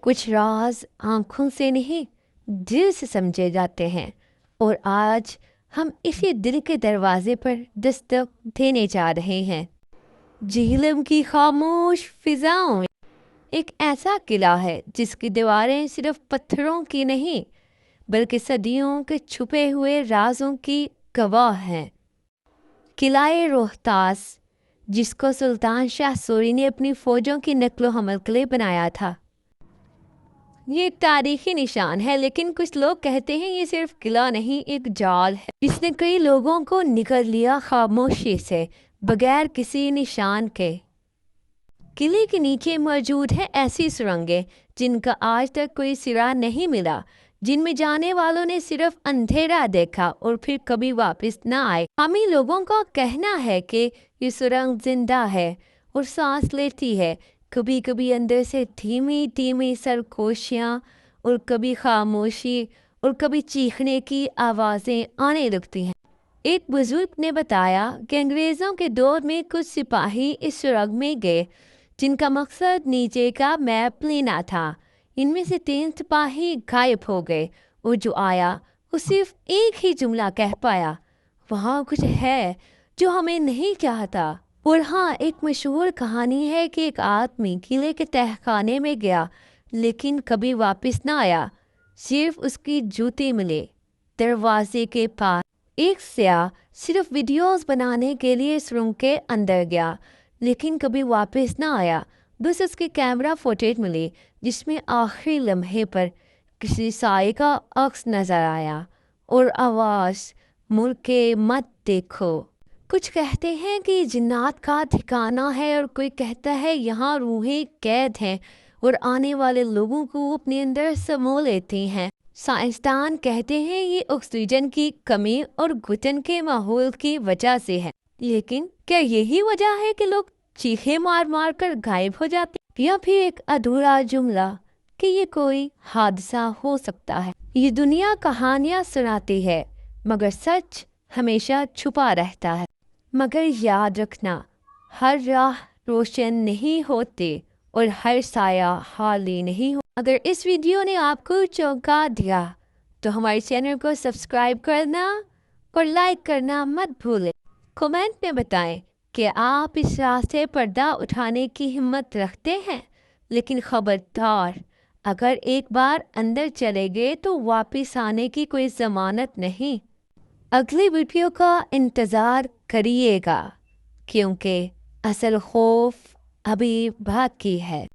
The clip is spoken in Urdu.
کچھ راز آنکھوں سے نہیں دل سے سمجھے جاتے ہیں، اور آج ہم اسی دل کے دروازے پر دستک دینے جا رہے ہیں۔ جہلم کی خاموش فضاؤں میں ایک ایسا قلعہ ہے جس کی دیواریں صرف پتھروں کی نہیں بلکہ صدیوں کے چھپے ہوئے رازوں کی گواہ ہیں۔ قلعہ روہتاس، جس کو سلطان شاہ سوری نے اپنی فوجوں کی نقل و حمل کے لیے بنایا تھا، یہ ایک تاریخی نشان ہے، لیکن کچھ لوگ کہتے ہیں یہ صرف قلعہ نہیں، ایک جال ہے جس نے کئی لوگوں کو نکل لیا خاموشی سے، بغیر کسی نشان کے۔ قلعے کے نیچے موجود ہیں ایسی سرنگیں جن کا آج تک کوئی سرا نہیں ملا، جن میں جانے والوں نے صرف اندھیرا دیکھا اور پھر کبھی واپس نہ آئے۔ ہمیں لوگوں کا کہنا ہے کہ یہ سرنگ زندہ ہے اور سانس لیتی ہے، کبھی کبھی اندر سے دھیمی دھیمی سرگوشیاں، اور کبھی خاموشی، اور کبھی چیخنے کی آوازیں آنے لگتی ہیں۔ ایک بزرگ نے بتایا کہ انگریزوں کے دور میں کچھ سپاہی اس سرنگ میں گئے جن کا مقصد نیچے کا میپ لینا تھا۔ ان میں سے 3 سپاہی غائب ہو گئے، اور جو آیا وہ صرف ایک ہی جملہ کہہ پایا: وہاں کچھ ہے جو ہمیں نہیں چاہتا۔ اور ہاں، ایک مشہور کہانی ہے کہ ایک آدمی قلعے کے تہہ خانے میں گیا لیکن کبھی واپس نہ آیا، صرف اس کی جوتی ملے۔ دروازے کے پاس ایک سیاح صرف ویڈیوز بنانے کے لیے سرنگ کے اندر گیا لیکن کبھی واپس نہ آیا، بس اس کی کیمرہ فوٹیج ملی جس میں آخری لمحے پر کسی سائے کا عکس نظر آیا اور آواز: مڑ کے مت دیکھو۔ کچھ کہتے ہیں کہ جنات کا ٹھکانہ ہے، اور کوئی کہتا ہے یہاں روحیں قید ہیں اور آنے والے لوگوں کو اپنے اندر سمو لیتی ہیں۔ سائنسدان کہتے ہیں یہ آکسیجن کی کمی اور گھٹن کے ماحول کی وجہ سے ہے، لیکن کیا یہی وجہ ہے کہ لوگ چیخیں مار مار کر غائب ہو جاتے ہیں؟ یا پھر ایک ادھورا جملہ کہ یہ کوئی حادثہ ہو سکتا ہے؟ یہ دنیا کہانیاں سناتی ہے، مگر سچ ہمیشہ چھپا رہتا ہے۔ مگر یاد رکھنا، ہر راہ روشن نہیں ہوتی اور ہر سایہ خالی نہیں ہو۔ اگر اس ویڈیو نے آپ کو چونکا دیا تو ہمارے چینل کو سبسکرائب کرنا اور لائک کرنا مت بھولیں۔ کمنٹ میں بتائیں کہ آپ اس راہ سے پردہ اٹھانے کی ہمت رکھتے ہیں، لیکن خبردار، اگر ایک بار اندر چلے گئے تو واپس آنے کی کوئی ضمانت نہیں۔ اگلی ویڈیو کا انتظار کریے گا، کیونکہ اصل خوف ابھی باقی ہے۔